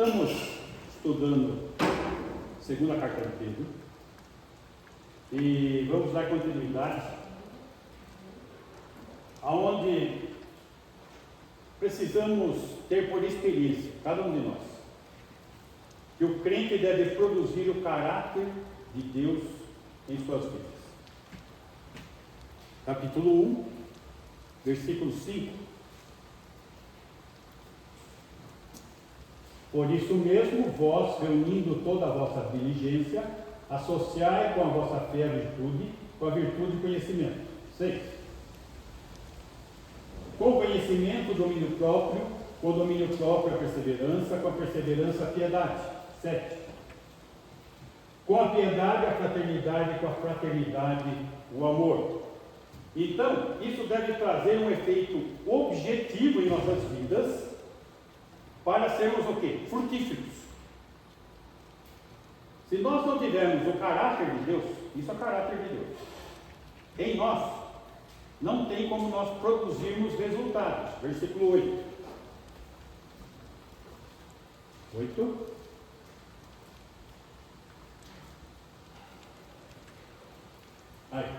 Estamos estudando a segunda carta de Pedro e vamos dar continuidade aonde precisamos ter por experiência, cada um de nós, que o crente deve produzir o caráter de Deus em suas vidas. Capítulo 1, versículo 5. Por isso mesmo, vós, reunindo toda a vossa diligência, associai com a vossa fé a virtude, com a virtude o conhecimento. 6. Com o conhecimento, o domínio próprio, com o domínio próprio, a perseverança, com a perseverança, a piedade. 7. Com a piedade, a fraternidade, com a fraternidade, o amor. Então, isso deve trazer um efeito objetivo em nossas vidas, para sermos o quê? Frutíferos. Se nós não tivermos o caráter de Deus, isso é caráter de Deus, em nós, não tem como nós produzirmos resultados. Versículo 8. 8. Aí.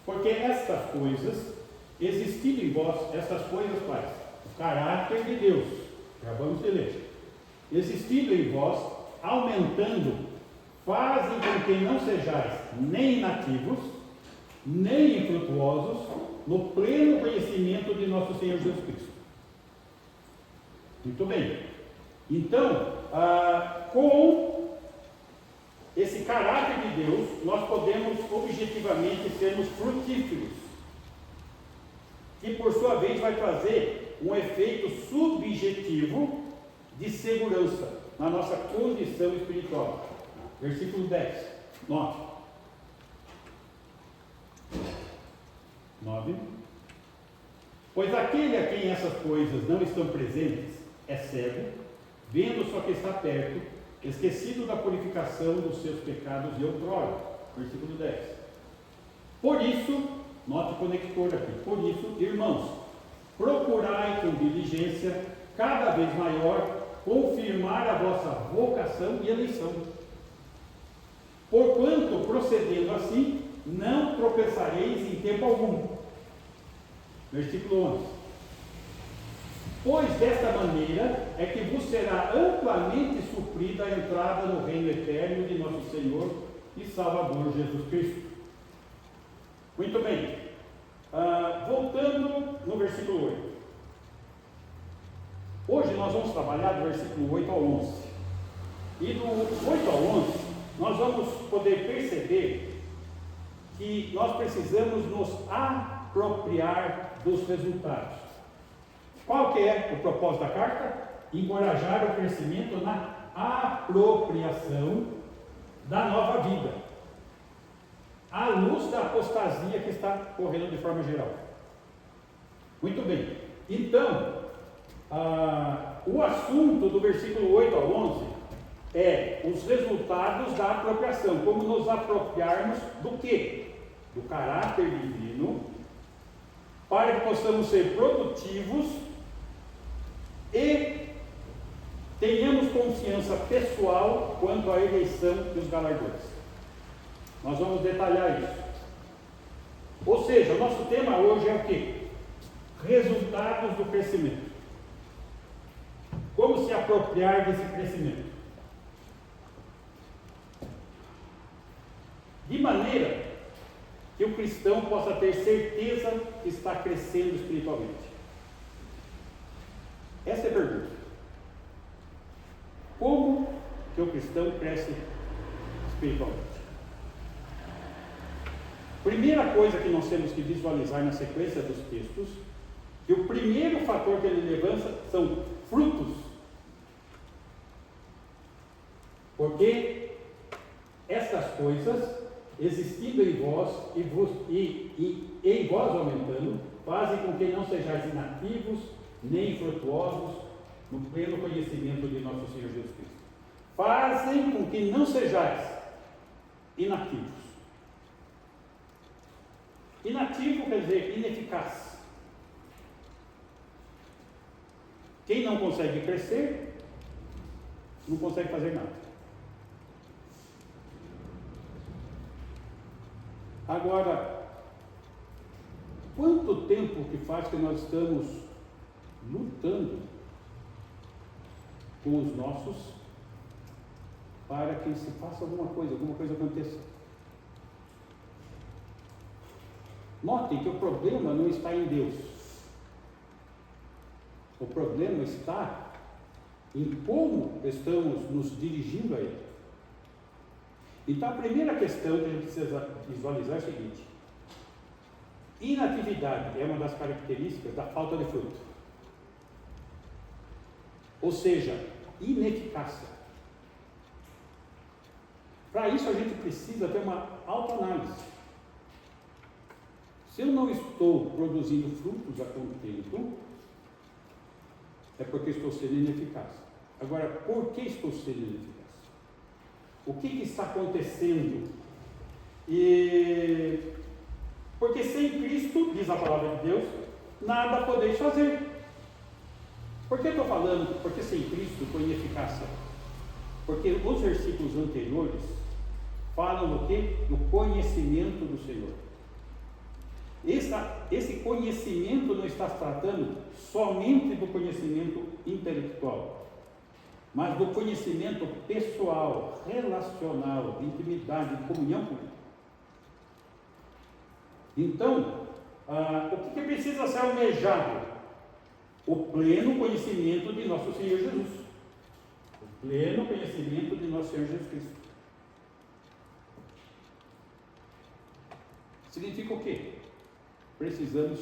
Porque estas coisas, existindo em vós, estas coisas quais? O caráter de Deus. Acabamos de ler. Existindo em vós, aumentando, fazem com que não sejais nem inativos, nem infrutuosos, no pleno conhecimento de nosso Senhor Jesus Cristo. Muito bem. Então, com esse caráter de Deus, nós podemos objetivamente sermos frutíferos, que por sua vez vai trazer um efeito subjetivo de segurança na nossa condição espiritual. Versículo 10, 9. Pois aquele a quem essas coisas não estão presentes é cego, vendo só que está perto, esquecido da purificação dos seus pecados de outrora. Versículo 10. Por isso, note o conector aqui, por isso, irmãos, procurai com diligência cada vez maior confirmar a vossa vocação e eleição. Porquanto, procedendo assim, não tropeçareis em tempo algum. Versículo 11. Pois desta maneira é que vos será amplamente suprida a entrada no reino eterno de nosso Senhor e Salvador Jesus Cristo. Muito bem. Voltando no versículo 8. Hoje nós vamos trabalhar do versículo 8 ao 11. E do 8 ao 11, nós vamos poder perceber que nós precisamos nos apropriar dos resultados. Qual que é o propósito da carta? Encorajar o crescimento na apropriação da nova vida, à luz da apostasia que está correndo de forma geral. Muito bem. Então, o assunto do versículo 8 ao 11 é os resultados da apropriação. Como nos apropriarmos do quê? Do caráter divino, para que possamos ser produtivos e tenhamos confiança pessoal quanto à eleição dos galardões. Nós vamos detalhar isso. Ou seja, o nosso tema hoje é o quê? Resultados do crescimento. Como se apropriar desse crescimento? De maneira que o cristão possa ter certeza que está crescendo espiritualmente. Essa é a pergunta. Como que o cristão cresce espiritualmente? Primeira coisa que nós temos que visualizar na sequência dos textos, que o primeiro fator que ele levanta são frutos. Porque estas coisas, existindo em vós e em vós aumentando, fazem com que não sejais inativos, nem infrutuosos, no pleno conhecimento de nosso Senhor Jesus Cristo. Fazem com que não sejais inativos. Inativo quer dizer ineficaz. Quem não consegue crescer não consegue fazer nada. Agora, quanto tempo que faz que nós estamos lutando com os nossos para que se faça alguma coisa aconteça? Notem que o problema não está em Deus. O problema está em como estamos nos dirigindo a Ele. Então, a primeira questão que a gente precisa visualizar é a seguinte: inatividade é uma das características da falta de fruto. Ou seja, ineficácia. Para isso, a gente precisa ter uma autoanálise. Se eu não estou produzindo frutos a contento, é porque estou sendo ineficaz. Agora, por que estou sendo ineficaz? O que está acontecendo? Porque sem Cristo, diz a palavra de Deus, nada podeis fazer. Por que estou falando? Porque sem Cristo estou ineficácia. Porque os versículos anteriores falam do quê? Do conhecimento do Senhor. Esse conhecimento não está tratando somente do conhecimento intelectual, mas do conhecimento pessoal, relacional, de intimidade, de comunhão com Ele. Então, o que precisa ser almejado? O pleno conhecimento de nosso Senhor Jesus. O pleno conhecimento de nosso Senhor Jesus Cristo. Significa o quê? Precisamos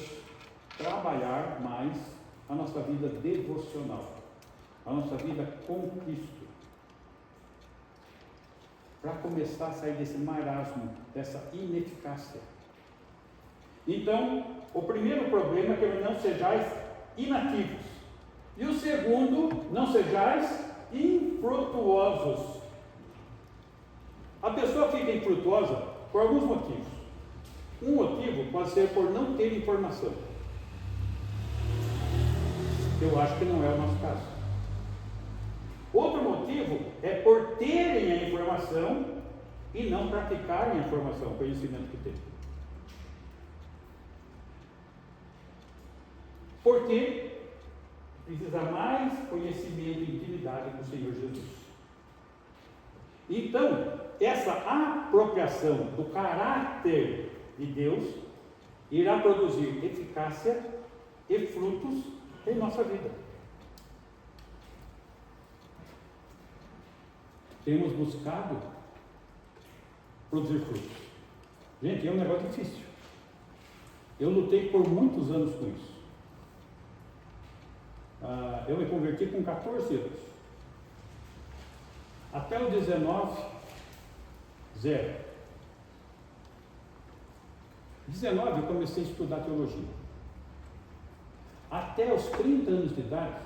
trabalhar mais a nossa vida devocional, a nossa vida com Cristo, para começar a sair desse marasmo, dessa ineficácia. Então, o primeiro problema é que não sejais inativos, e o segundo, não sejais infrutuosos. A pessoa fica infrutuosa por alguns motivos. Um motivo pode ser por não ter informação. Eu acho que não é o nosso caso. Outro motivo é por terem a informação e não praticarem a informação, o conhecimento que têm. Porque precisa mais conhecimento e intimidade com o Senhor Jesus. Então, essa apropriação do caráter de Deus irá produzir eficácia e frutos em nossa vida. Temos buscado produzir frutos. Gente, é um negócio difícil. Eu lutei por muitos anos com isso. Eu me converti com 14 anos. Até os 19, 0. 19 eu comecei a estudar teologia. Até os 30 anos de idade,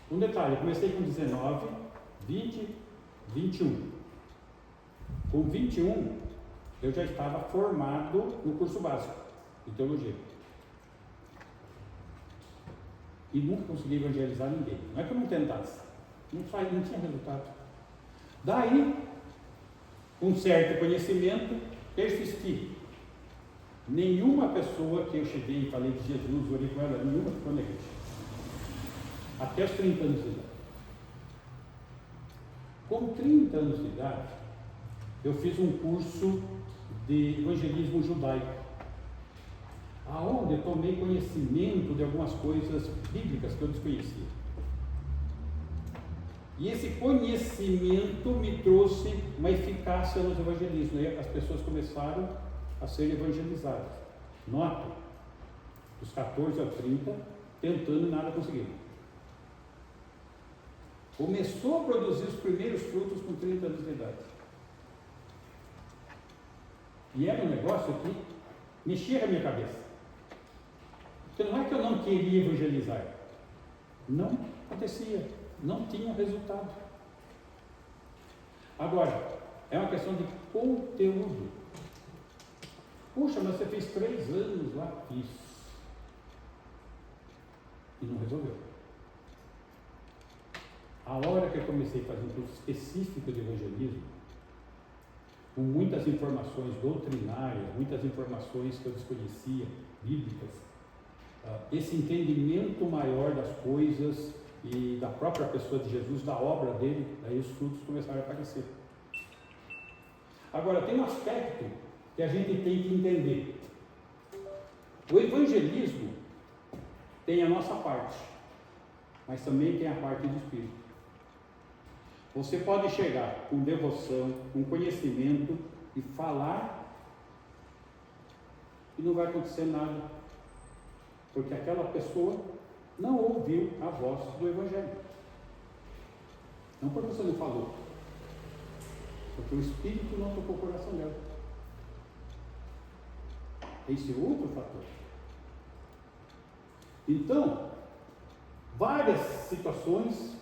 um detalhe, eu comecei com 19, 20, 21. Com 21, eu já estava formado no curso básico de teologia. E nunca consegui evangelizar ninguém. Não é que eu não tentasse, não tinha resultado. Daí, com certo conhecimento, persisti. Nenhuma pessoa que eu cheguei e falei de Jesus, orei com ela, nenhuma ficou na igreja. Até os 30 anos de idade. Com 30 anos de idade, eu fiz um curso de evangelismo judaico, aonde eu tomei conhecimento de algumas coisas bíblicas que eu desconhecia. E esse conhecimento me trouxe uma eficácia nos evangelismos. Aí as pessoas começaram a ser evangelizadas. Note, dos 14 aos 30, tentando e nada conseguindo. Começou a produzir os primeiros frutos com 30 anos de idade. E era um negócio que mexia a minha cabeça. Porque não é que eu não queria evangelizar. Não acontecia. Não tinha resultado. Agora, é uma questão de conteúdo. Puxa, mas você fez 3 anos lá. Fiz. E não resolveu. A hora que eu comecei a fazer um curso específico de evangelismo, com muitas informações doutrinárias, muitas informações que eu desconhecia, bíblicas, esse entendimento maior das coisas e da própria pessoa de Jesus, da obra dele, aí os frutos começaram a aparecer. Agora, tem um aspecto que a gente tem que entender. O evangelismo tem a nossa parte, mas também tem a parte do Espírito. Você pode chegar com devoção, com conhecimento e falar e não vai acontecer nada, porque aquela pessoa não ouviu a voz do Evangelho. Não porque você não falou, porque o Espírito não tocou o coração dela. Esse é outro fator. Então, várias situações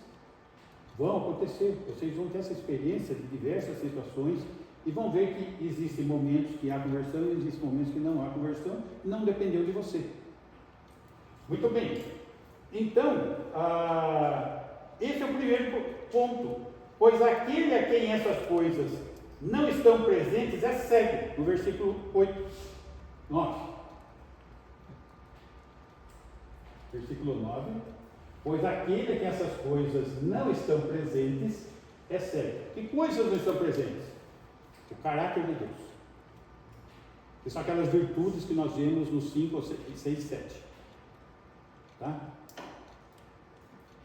vão acontecer. Vocês vão ter essa experiência de diversas situações e vão ver que existem momentos que há conversão e existem momentos que não há conversão. Não dependeu de você. Muito bem. Então, esse é o primeiro ponto. Pois aquele a quem essas coisas não estão presentes é cego. No versículo 8, 9. Versículo 9. Pois aquele a quem essas coisas não estão presentes é cego. Que coisas não estão presentes? O caráter de Deus. Que são aquelas virtudes que nós vemos nos 5, 6 e 7. Tá?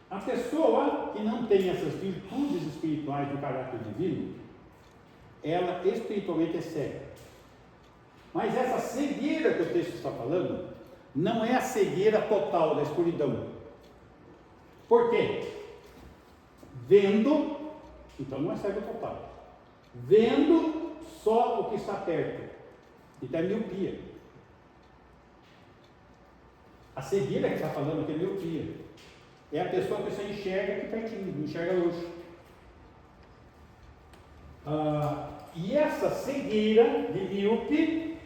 A pessoa que não tem essas virtudes espirituais do caráter divino, ela espiritualmente é cega. Mas essa cegueira que o texto está falando, não é a cegueira total da escuridão. Por quê? Vendo, então não é cego total. Vendo só o que está perto. Então é miopia. A cegueira que está falando aqui é miopia. É a pessoa que você enxerga aqui pertinho, não enxerga longe. E essa cegueira de míope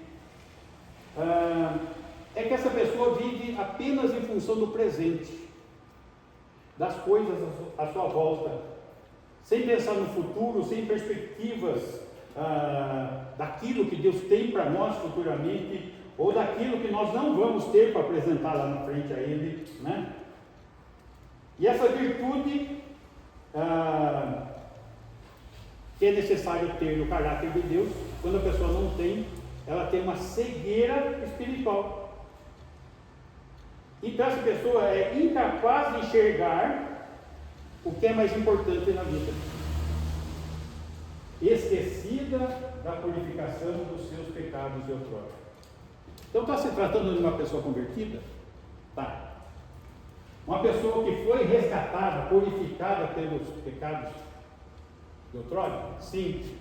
é que essa pessoa vive apenas em função do presente, das coisas à sua volta, sem pensar no futuro, sem perspectivas daquilo que Deus tem para nós futuramente, ou daquilo que nós não vamos ter para apresentar lá na frente a Ele, né? E essa virtude que é necessário ter no caráter de Deus, quando a pessoa não tem, ela tem uma cegueira espiritual. Então essa pessoa é incapaz de enxergar o que é mais importante na vida, esquecida da purificação dos seus pecados de outrora. Então está se tratando de uma pessoa convertida? Tá. Uma pessoa que foi resgatada, purificada pelos pecados de outrora? Sim.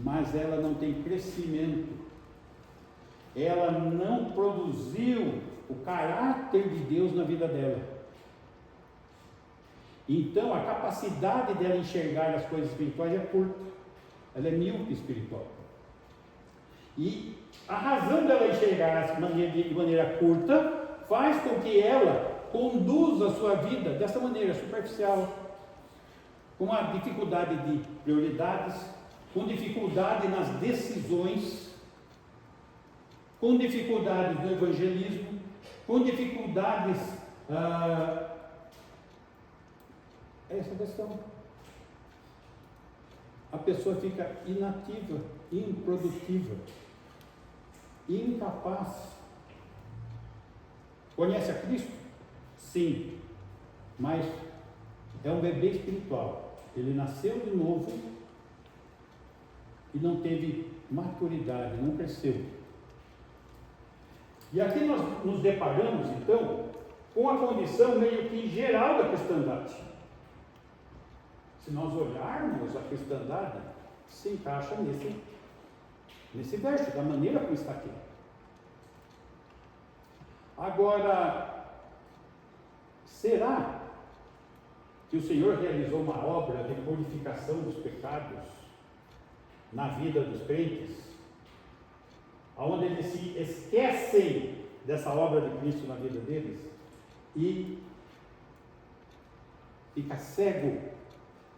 Mas ela não tem crescimento. Ela não produziu o caráter de Deus na vida dela. Então a capacidade dela enxergar as coisas espirituais é curta. Ela é míope espiritual. E a razão dela enxergar de maneira curta faz com que ela conduza a sua vida dessa maneira superficial, com uma dificuldade de prioridades, com dificuldade nas decisões, com dificuldades no evangelismo, com dificuldades. Essa questão. A pessoa fica inativa, improdutiva, incapaz. Conhece a Cristo? Sim, mas é um bebê espiritual. Ele nasceu de novo e não teve maturidade, não cresceu. E aqui nós nos deparamos, então, com a condição meio que geral da cristandade. Se nós olharmos a cristandade, se encaixa nesse verso, da maneira como está aqui. Agora, será que o Senhor realizou uma obra de purificação dos pecados na vida dos crentes, onde eles se esquecem dessa obra de Cristo na vida deles e fica cego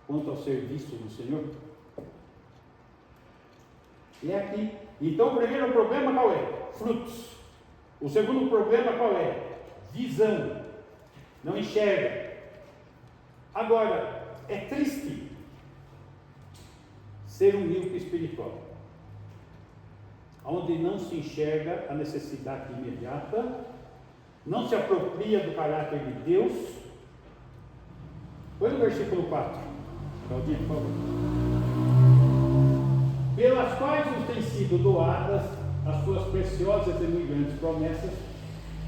quanto ao serviço do Senhor? E aqui. Então o primeiro problema qual é? Frutos. O segundo problema qual é? Visão. Não enxerga. Agora, é triste ser um míope espiritual, onde não se enxerga a necessidade imediata, não se apropria do caráter de Deus. Põe no versículo 4, Claudinha, por favor. Pelas quais nos têm sido doadas as suas preciosas e muito grandes promessas,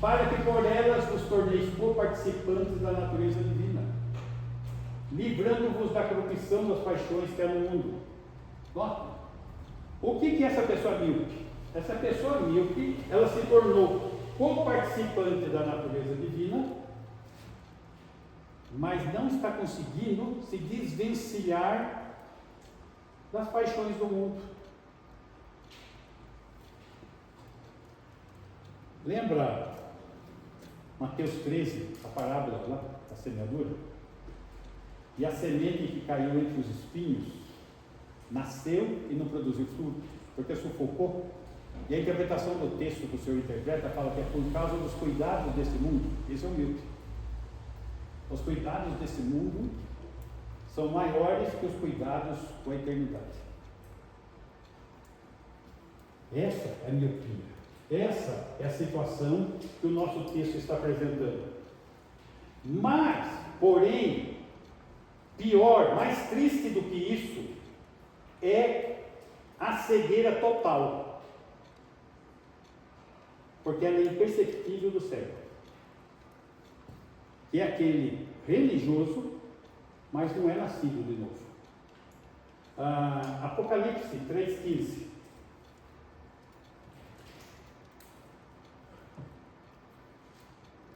para que por elas vos torneis co-participantes da natureza divina, livrando-vos da corrupção das paixões que há no mundo. Nota, o que é essa pessoa míope? Essa pessoa míope, ela se tornou co-participante da natureza divina, mas não está conseguindo se desvencilhar das paixões do mundo. Lembra Mateus 13, a parábola lá, da semeadura? E a semente que caiu entre os espinhos nasceu e não produziu fruto, porque sufocou. E a interpretação do texto que o Senhor interpreta fala que é por causa dos cuidados desse mundo. Esse é o míope. Os cuidados desse mundo são maiores que os cuidados com a eternidade. Essa é a miopia. Essa é a situação que o nosso texto está apresentando. Mas, porém, pior, mais triste do que isso, é a cegueira total. Porque ela é imperceptível do cego. Que é aquele religioso, mas não é nascido de novo. Apocalipse 3,15.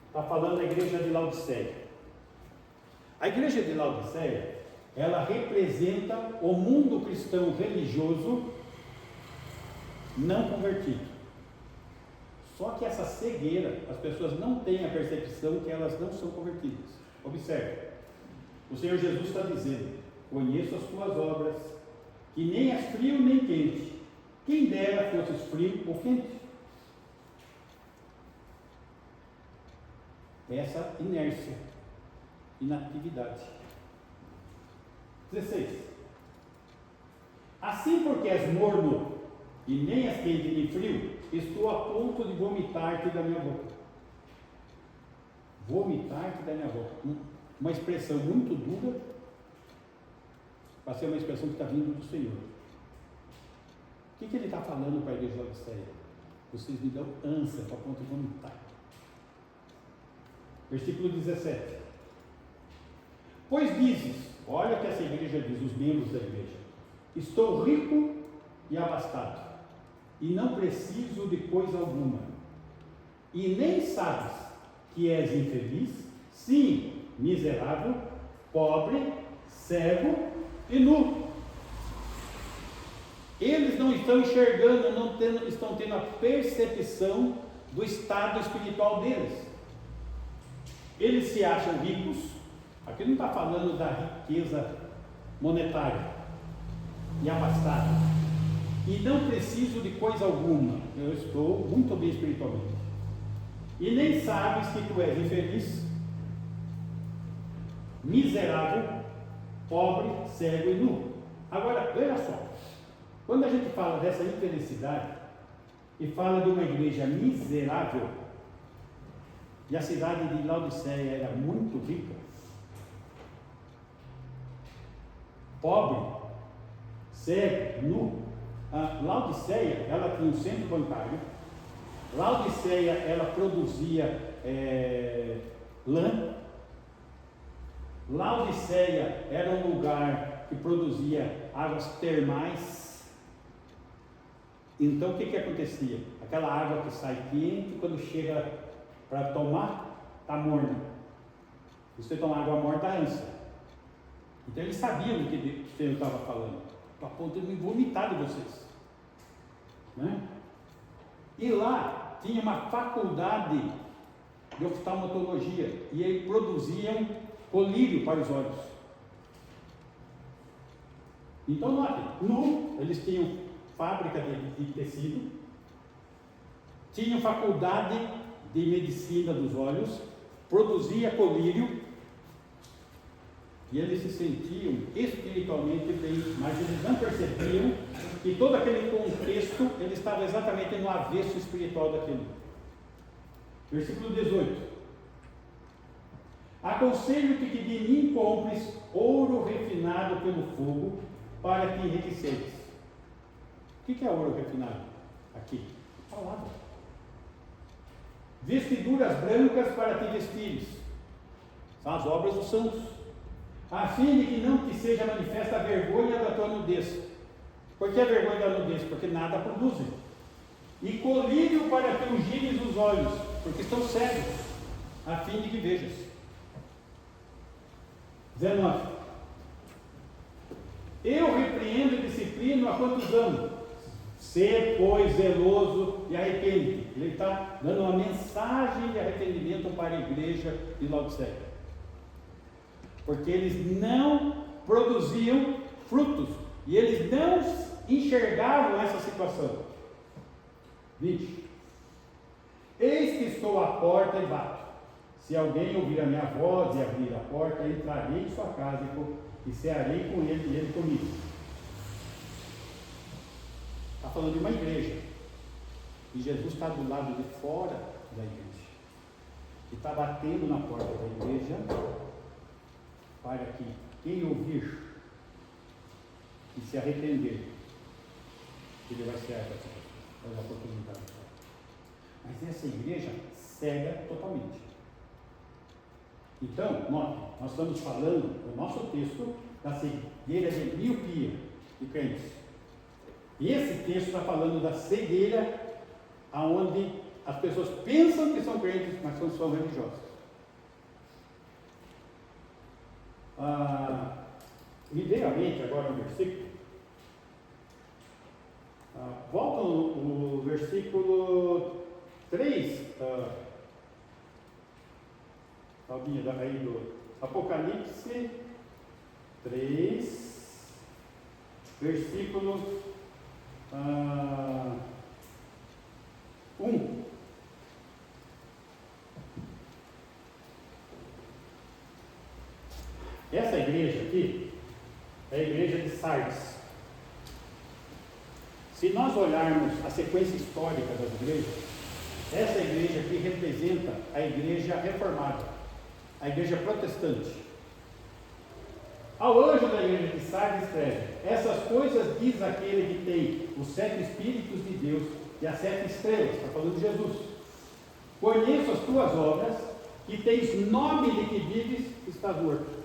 Está falando da igreja de Laodiceia. A igreja de Laodiceia, ela representa o mundo cristão religioso não convertido. Só que essa cegueira, as pessoas não têm a percepção que elas não são convertidas. Observe, o Senhor Jesus está dizendo: conheço as tuas obras, que nem és frio nem quente. Quem dera fosses frio ou quente. Essa inércia, inatividade. 16. Assim porque és morno, e nem és quente nem frio, estou a ponto de vomitar-te da minha boca. Vomitar-te da minha boca. Uma expressão muito dura, para ser uma expressão que está vindo do Senhor. O que ele está falando para a igreja de Laodiceia? Vocês me dão ânsia para ponto de vomitar. Versículo 17. Pois dizes, olha o que essa igreja diz, os membros da igreja: estou rico e abastado, e não preciso de coisa alguma. E nem sabes que és infeliz, sim, miserável, pobre, cego e nu. Eles não estão enxergando, estão tendo a percepção do estado espiritual deles. Eles se acham ricos. Aqui não está falando da riqueza monetária e abastado. E não preciso de coisa alguma. Eu estou muito bem espiritualmente. E nem sabes que tu és infeliz, miserável, pobre, cego e nu. Agora, veja só. Quando a gente fala dessa infelicidade e fala de uma igreja miserável, e a cidade de Laodiceia era muito rica, pobre, cego, nu. Laodiceia, ela tinha um centro bancário. Laodiceia, ela produzia lã. Laodiceia era um lugar que produzia águas termais. Então o que acontecia? Aquela água que sai quente, quando chega para tomar, está morna. Se você tomar água morna, dá ânsia. Então eles sabiam do que o Senhor estava falando. Estou a ponto de me vomitar de vocês. Né? E lá tinha uma faculdade de oftalmologia. E eles produziam colírio para os olhos. Então, note, eles tinham fábrica de tecido, tinham faculdade de medicina dos olhos, produzia colírio, e eles se sentiam espiritualmente bem, mas eles não percebiam que todo aquele contexto, ele estava exatamente no avesso espiritual daquilo. Versículo 18: aconselho-te que de mim compres ouro refinado pelo fogo, para que enriqueceres. O que é ouro refinado? Aqui, palavra. Vestiduras brancas para te vestires, são as obras dos santos, a fim de que não te seja manifesta a vergonha da tua nudez. Por que a vergonha da nudez? Porque nada produzem. E colírio para te ungires os olhos, porque estão cegos, a fim de que vejas. 19: eu repreendo e disciplino a quantos amo. Ser, pois, zeloso e arrepende. Ele está dando uma mensagem de arrependimento para a igreja de Laodiceia, porque eles não produziam frutos e eles não enxergavam essa situação. 20: eis que estou à porta e bato. Se alguém ouvir a minha voz e abrir a porta, entrarei em sua casa e cearei com ele e ele comigo. Está falando de uma igreja, e Jesus está do lado de fora da igreja, e está batendo na porta da igreja, para que quem ouvir e se arrepender, ele vai ser a oportunidade. Mas essa igreja cega totalmente. Então, nós estamos falando no nosso texto da cegueira de miopia de crentes. E esse texto está falando da cegueira aonde as pessoas pensam que são crentes, mas não são religiosas. Me veio à mente agora um versículo. Volta no versículo 3, aí do Apocalipse 3, versículo 1. Essa igreja aqui é a igreja de Sardes. Se nós olharmos a sequência histórica das igrejas, essa igreja aqui representa a igreja reformada, a igreja protestante. Ao anjo da igreja de Sardes escreve: essas coisas diz aquele que tem os 7 Espíritos de Deus e as 7 estrelas. Está falando de Jesus. Conheço as tuas obras, que tens nome de que vives, estás morto.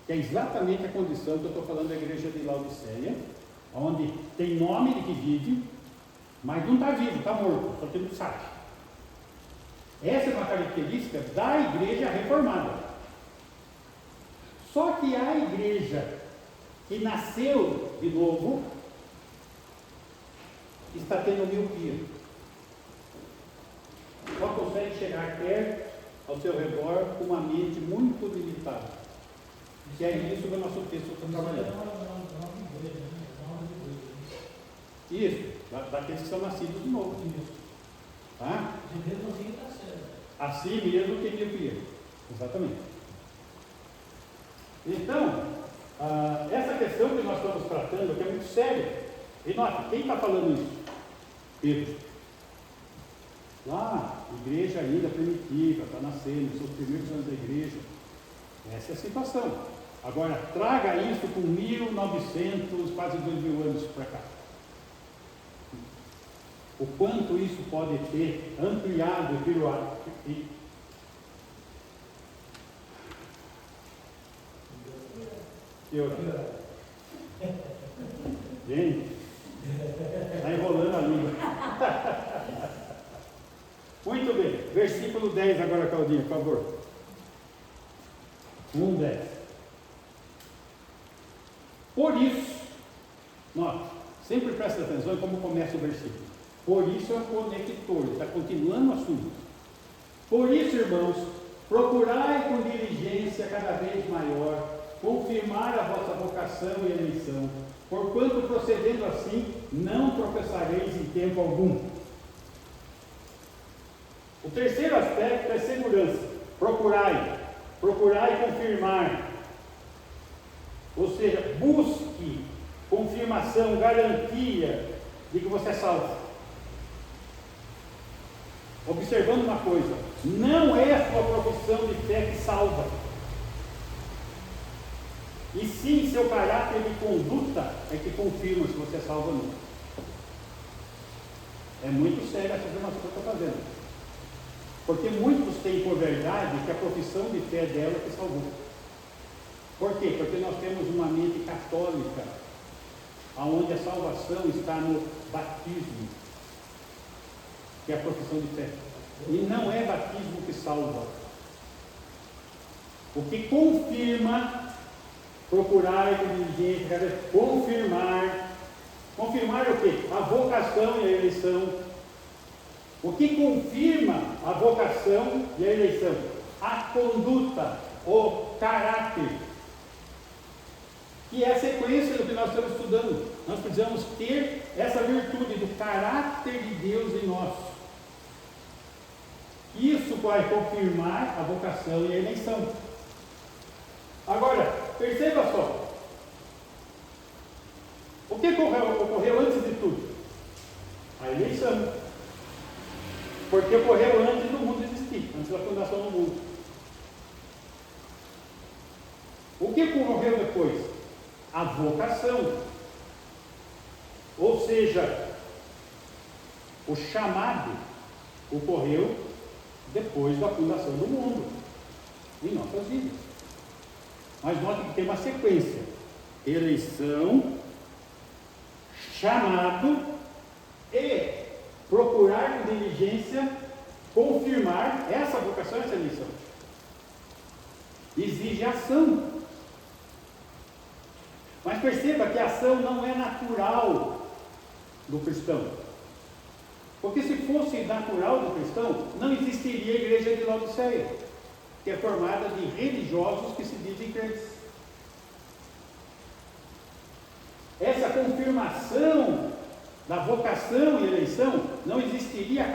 Que é exatamente a condição que eu estou falando da igreja de Laodiceia, onde tem nome de que vive, mas não está vivo, está morto, só que não sabe. Essa é uma característica da igreja reformada. Só que a igreja que nasceu de novo está tendo miopia. Só consegue chegar perto ao seu redor com uma mente muito limitada. Que é isso que o nosso texto está trabalhando. Isso, daqueles que são nascidos de novo. Tá? Assim mesmo que miopia. Exatamente. Então, essa questão que nós estamos tratando aqui é muito séria. E note, quem está falando isso? Pedro. Lá, igreja ainda primitiva, está nascendo, seus primeiros anos da igreja. Essa é a situação. Agora, traga isso com 1900, quase 2000 anos para cá. O quanto isso pode ter ampliado e piorado. Gente, está enrolando a língua. Muito bem, versículo 10 agora, Claudinha, por favor. 1:10. Por isso, note, sempre presta atenção em como começa o versículo. Por isso é um conector, está continuando o assunto. Por isso, irmãos, procurai com diligência cada vez maior confirmar a vossa vocação e eleição, porquanto procedendo assim, não tropeçareis em tempo algum. O terceiro aspecto é segurança. Procurai confirmar. Ou seja, busque confirmação, garantia de que você é salvo. Observando uma coisa, não é a sua profissão de fé que salva, e sim seu caráter de conduta é que confirma se você é salvo ou não. É muito séria essa afirmação que eu estou fazendo, porque muitos têm por verdade que a profissão de fé dela é que salvou. Por quê? Porque nós temos uma mente católica, onde a salvação está no batismo, que é a profissão de fé. E não é batismo que salva. O que confirma, procurar com diligência, confirmar o quê? A vocação e a eleição. O que confirma a vocação e a eleição? A conduta, o caráter. Que é a sequência do que nós estamos estudando. Nós precisamos ter essa virtude do caráter de Deus em nós. Isso vai confirmar a vocação e a eleição. Agora, perceba só. O que ocorreu antes de tudo? A eleição. Porque ocorreu antes do mundo existir, antes da fundação do mundo. O que ocorreu depois? A vocação. Ou seja, o chamado ocorreu depois da fundação do mundo, em nossas vidas. Mas nós temos que ter uma sequência: eleição, chamado e procurar com diligência confirmar essa vocação, essa eleição. Exige ação. Mas perceba que a ação não é natural do cristão. Porque se fosse natural do cristão, não existiria a igreja de Laodiceia, que é formada de religiosos que se dizem crentes. Essa confirmação da vocação e eleição não existiria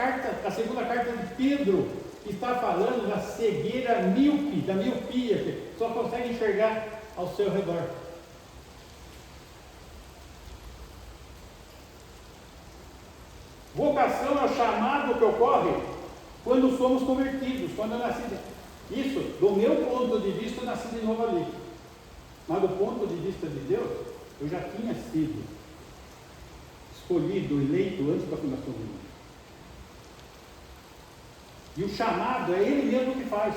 a segunda carta de Pedro, que está falando da cegueira míope, da miopia, que só consegue enxergar ao seu redor. Vocação é o chamado que ocorre quando somos convertidos, quando eu nasci. Isso, do meu ponto de vista, eu nasci de novo ali. Mas do ponto de vista de Deus, eu já tinha sido escolhido, eleito antes da fundação do mundo. E o chamado é Ele mesmo que faz.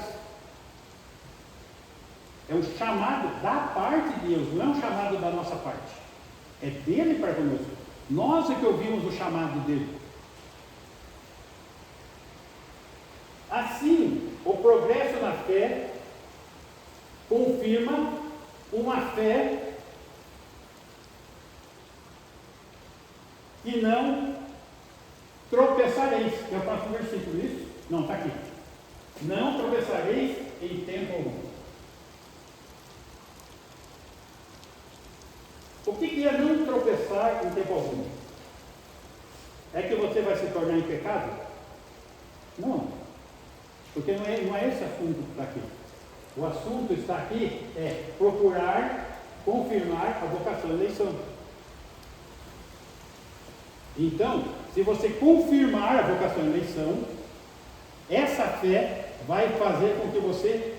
É um chamado da parte de Deus, não é um chamado da nossa parte. É dele para conosco. Nós é que ouvimos o chamado dele. Assim, o progresso na fé confirma uma fé que não tropeçareis. É o próximo versículo, isso? Não, está aqui. Não tropeçareis em tempo algum. O que é não tropeçar em tempo algum? É que você vai se tornar em pecado? Não. Porque não é esse assunto que está aqui. O assunto está aqui é procurar confirmar a vocação e eleição. Então, se você confirmar a vocação e eleição, essa fé vai fazer com que você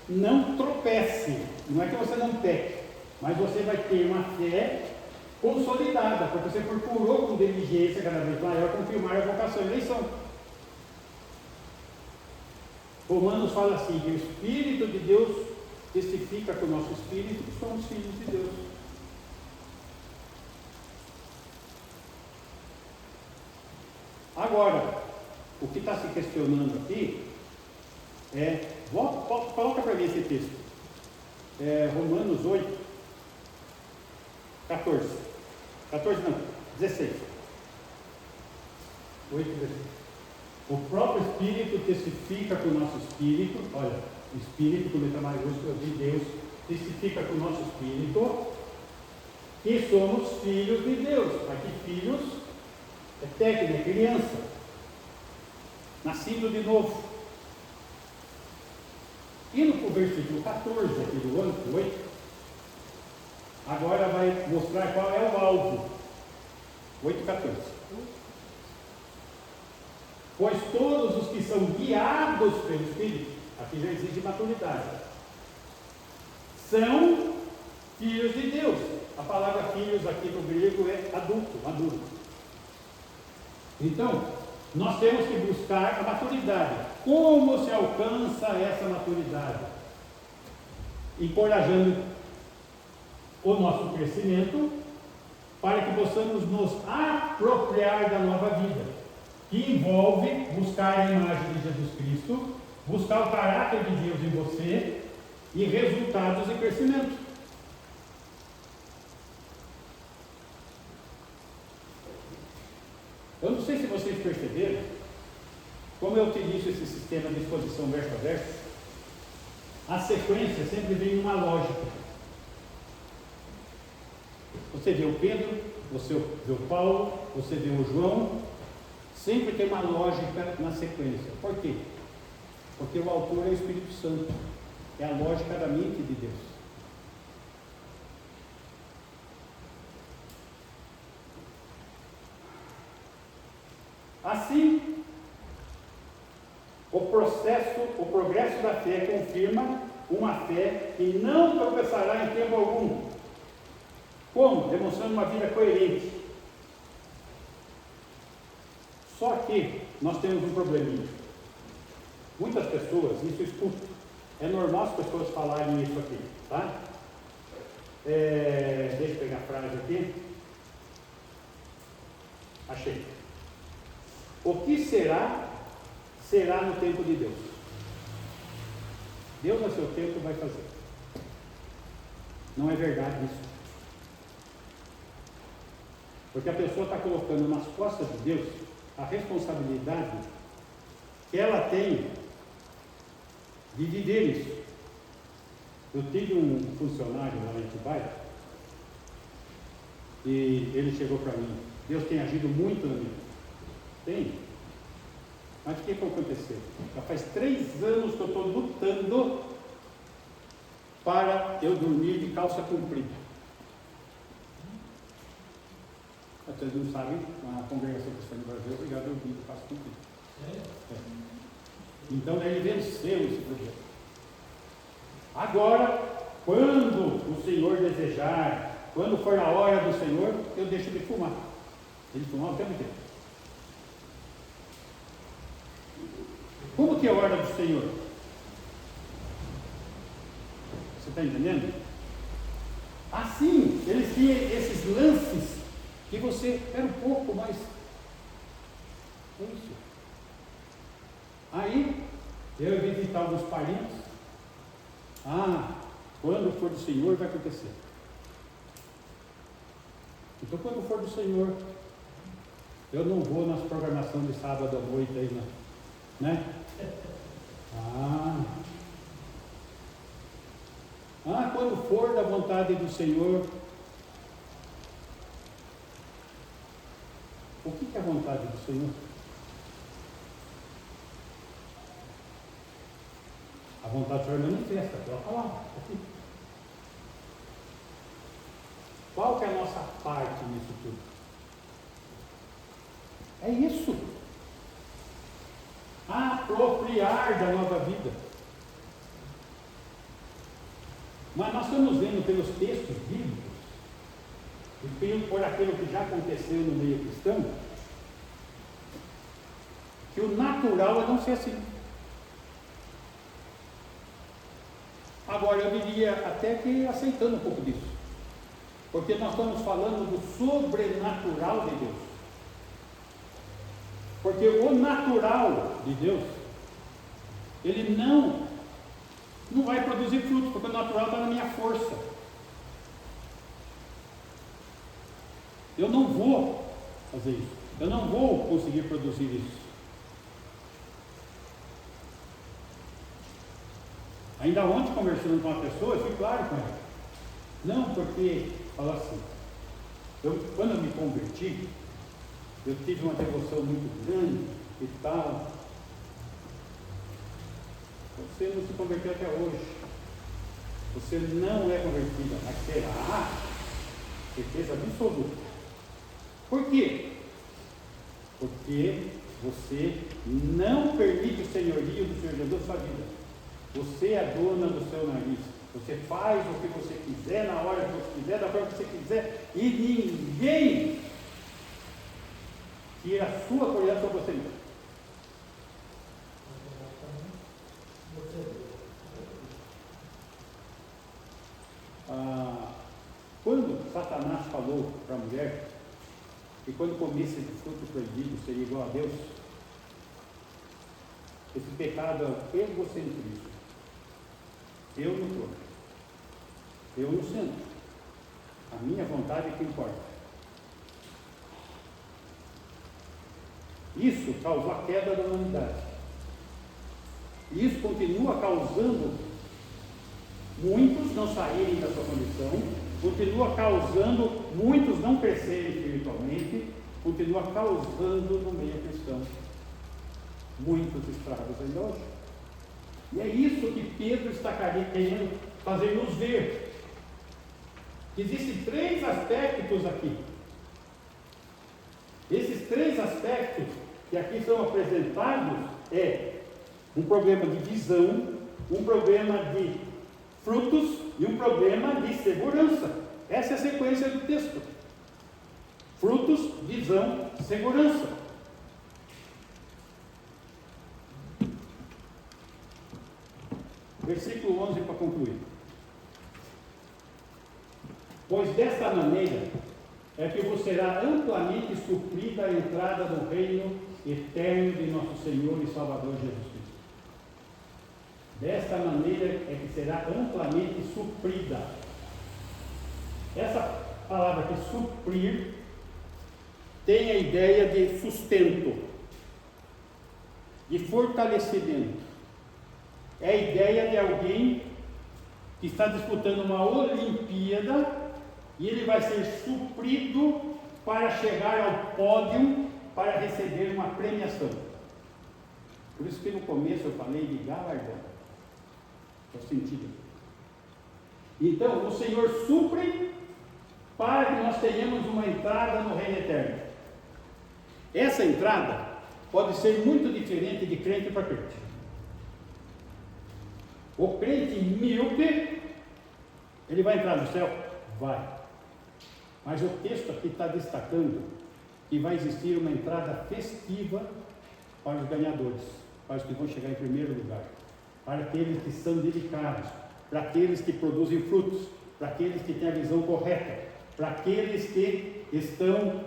não tropece. Não é que você não peque, mas você vai ter uma fé consolidada, porque você procurou com diligência cada vez maior confirmar a vocação e eleição. Romanos fala assim, que o Espírito de Deus testifica com o nosso Espírito que somos filhos de Deus. Agora, o que está se questionando aqui é, coloca para mim esse texto, Romanos 8, 14 não, 16. 8, 16. O próprio Espírito testifica com o nosso espírito, olha, o Espírito com letra maiúscula de Deus, testifica com o nosso espírito que somos filhos de Deus. Aqui filhos é técnica, é criança, nascido de novo. Indo para o versículo 14 aqui do ano 8, agora vai mostrar qual é o alvo. 8,14. Pois todos os que são guiados pelo Espírito, aqui já exige maturidade, são filhos de Deus. A palavra filhos aqui no grego é adulto, maduro. Então, nós temos que buscar a maturidade. Como se alcança essa maturidade? Encorajando o nosso crescimento para que possamos nos apropriar da nova vida, que envolve buscar a imagem de Jesus Cristo, buscar o caráter de Deus em você e resultados de crescimento. Eu não sei se vocês perceberam, como eu utilizo esse sistema de exposição verso a verso, a sequência sempre vem numa lógica. Você vê o Pedro, você vê o Paulo, você vê o João, sempre tem uma lógica na sequência. Por quê? Porque o autor é o Espírito Santo, é a lógica da mente de Deus. Assim, o progresso da fé confirma uma fé que não tropeçará em tempo algum. Como? Demonstrando uma vida coerente. Só que nós temos um probleminha. Muitas pessoas, isso eu escuto, é normal as pessoas falarem isso aqui, tá? Deixa eu pegar a frase aqui. Achei. O que será, será no tempo de Deus. Deus a seu tempo vai fazer. Não é verdade isso. Porque a pessoa está colocando nas costas de Deus a responsabilidade que ela tem de viver isso. Eu tive um funcionário lá em Atibaia e ele chegou para mim: Deus tem agido muito na minha vida. Tem. Mas o que aconteceu? Já faz 3 anos que eu estou lutando para eu dormir de calça comprida. Vocês não sabem, a congregação cristã do Brasil eu já dormi de calça comprida. Então ele venceu esse projeto. Agora, quando o Senhor desejar, quando for a hora do Senhor, eu deixo de fumar. Ele fumava o tempo inteiro. Como que é a hora do Senhor? Você está entendendo? Assim, eles tinham esses lances que você era um pouco mais. É isso. Aí, eu ia visitar alguns parentes. Quando for do Senhor vai acontecer. Então, quando for do Senhor, eu não vou nas programações de sábado à noite aí, não. Né? Quando for da vontade do Senhor. O que é a vontade do Senhor? A vontade do Senhor manifesta pela palavra. Aqui. Qual que é a nossa parte nisso tudo? É isso. Apropriar da nova vida. Mas nós estamos vendo pelos textos bíblicos, e por aquilo que já aconteceu no meio cristão, que o natural é não ser assim. Agora eu diria até que aceitando um pouco disso, porque nós estamos falando do sobrenatural de Deus. Porque o natural de Deus, ele não vai produzir frutos, porque o natural está na minha força. Eu não vou fazer isso. Eu não vou conseguir produzir isso. Ainda ontem, conversando com uma pessoa, eu fui claro com ela. Não, porque, fala assim, quando eu me converti, eu tive uma devoção muito grande e tal. Você não se converteu até hoje. Você não é convertida, mas será? Certeza absoluta. Por quê? Porque você não permite o senhorio do Senhor Jesus na sua vida. Você é a dona do seu nariz. Você faz o que você quiser, na hora que você quiser, da forma que você quiser, e ninguém tira a sua autoridade sobre você mesmo. Quando Satanás falou para a mulher que quando comesse esse fruto proibido seria igual a Deus, esse pecado é o egocentrismo. Eu no trono, eu no centro, a minha vontade é que importa. Isso causou a queda da humanidade. E isso continua causando muitos não saírem da sua condição, continua causando muitos não crescerem espiritualmente, continua causando no meio cristão muitos estragos ainda hoje. E é isso que Pedro está querendo fazer-nos ver. Existem 3 aspectos aqui. Esses 3 aspectos que aqui são apresentados é um problema de visão, um problema de frutos e um problema de segurança. Essa é a sequência do texto. Frutos, visão, segurança. Versículo 11 para concluir. Pois desta maneira é que vos será amplamente suprida a entrada no reino eterno de nosso Senhor e Salvador Jesus Cristo. Desta maneira é que será amplamente suprida. Essa palavra aqui, suprir, tem a ideia de sustento, de fortalecimento. É a ideia de alguém que está disputando uma Olimpíada e ele vai ser suprido para chegar ao pódio para receber uma premiação. Por isso que no começo eu falei de galardão. É o sentido. Então, o Senhor supre para que nós tenhamos uma entrada no reino eterno. Essa entrada pode ser muito diferente de crente para crente. O crente míope, ele vai entrar no céu? Vai. Mas o texto aqui está destacando que vai existir uma entrada festiva para os ganhadores, para os que vão chegar em primeiro lugar, para aqueles que são dedicados, para aqueles que produzem frutos, para aqueles que têm a visão correta, para aqueles que estão,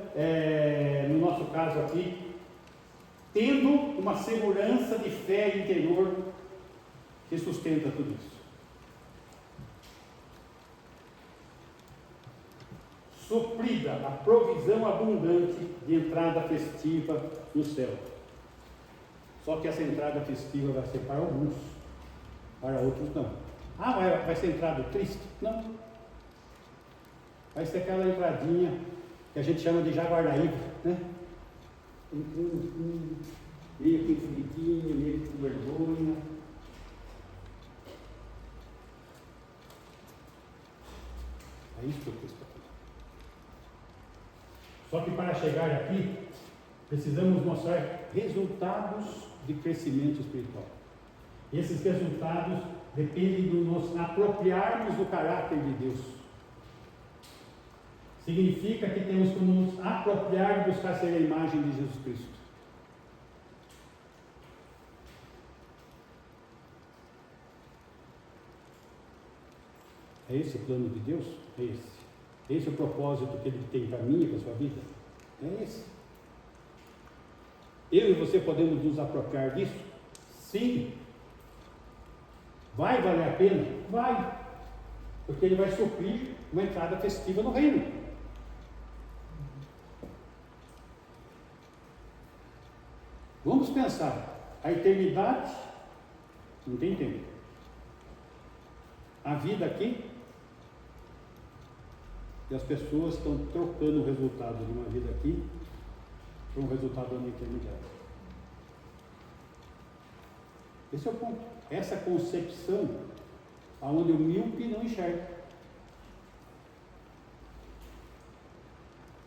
no nosso caso aqui, tendo uma segurança de fé interior que sustenta tudo isso. Suprida a provisão abundante de entrada festiva no céu. Só que essa entrada festiva vai ser para alguns, para outros não. Vai ser entrada triste? Não. Vai ser aquela entradinha que a gente chama de Jaguaraíba, né? Meio que enfridinho, meio com vergonha. É isso que eu estou falando. Só que para chegar aqui, precisamos mostrar resultados de crescimento espiritual. Esses resultados dependem de nos apropriarmos do caráter de Deus. Significa que temos que nos apropriar e buscar ser a imagem de Jesus Cristo. É esse o plano de Deus? É esse. Esse é o propósito que Ele tem para mim e para a sua vida? É esse. Eu e você podemos nos apropriar disso? Sim. Vai valer a pena? Vai. Porque Ele vai suprir uma entrada festiva no reino. Vamos pensar. A eternidade não tem tempo. a vida aqui, e as pessoas estão trocando o resultado de uma vida aqui por um resultado na eternidade. Esse é o ponto. Essa concepção aonde o míope não enxerga.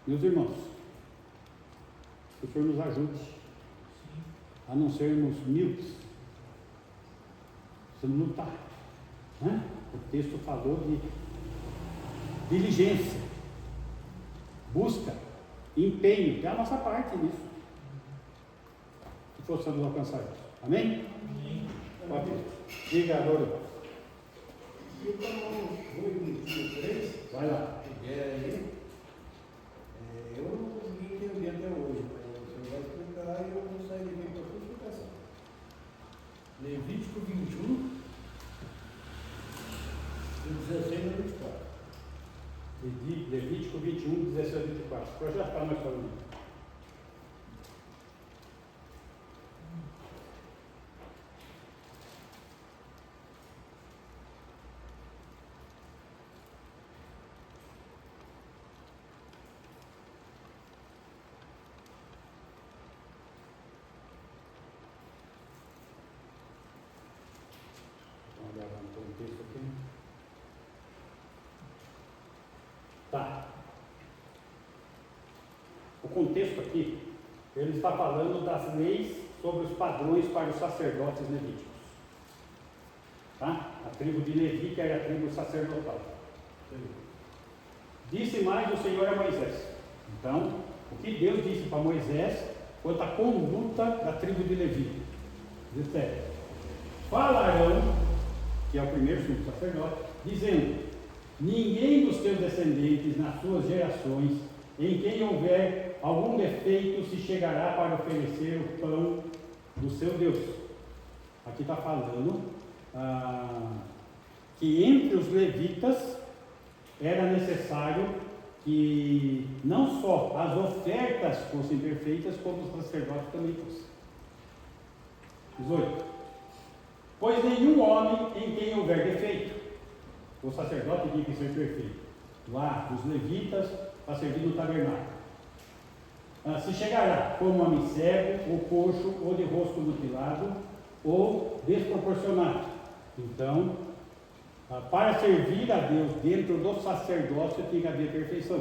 Meus irmãos, que o Senhor nos ajude a não sermos míopes. Precisamos lutar. Né? O texto falou de diligência, busca, empenho, que é a nossa parte nisso. Que possamos alcançar isso. Amém? Amém. Pode ir. Diga agora. Vai lá. Eu não consegui entender até hoje, mas o senhor vai explicar e eu vou sair daqui para a sua explicação. Levítico 21, 16 a 24. Levítico 21, 16 a 24. Pode já falar mais para mim. Tá. O contexto aqui, ele está falando das leis sobre os padrões para os sacerdotes levíticos. Tá? A tribo de Levi, que era a tribo sacerdotal. Disse mais o Senhor a Moisés. Então, o que Deus disse para Moisés quanto à conduta da tribo de Levi? Diz é: falarão, que é o primeiro sumo sacerdote, dizendo: ninguém dos teus descendentes nas suas gerações, em quem houver algum defeito, se chegará para oferecer o pão do seu Deus. Aqui está falando que entre os levitas era necessário que não só as ofertas fossem perfeitas, como os sacerdotes também fossem. 18. Pois nenhum homem em quem houver defeito, o sacerdote tinha que ser perfeito. Lá, os levitas, para servir no tabernáculo. Se chegará como homem cego, ou coxo, ou de rosto mutilado, ou desproporcionado. Então, para servir a Deus dentro do sacerdócio, tinha que haver perfeição.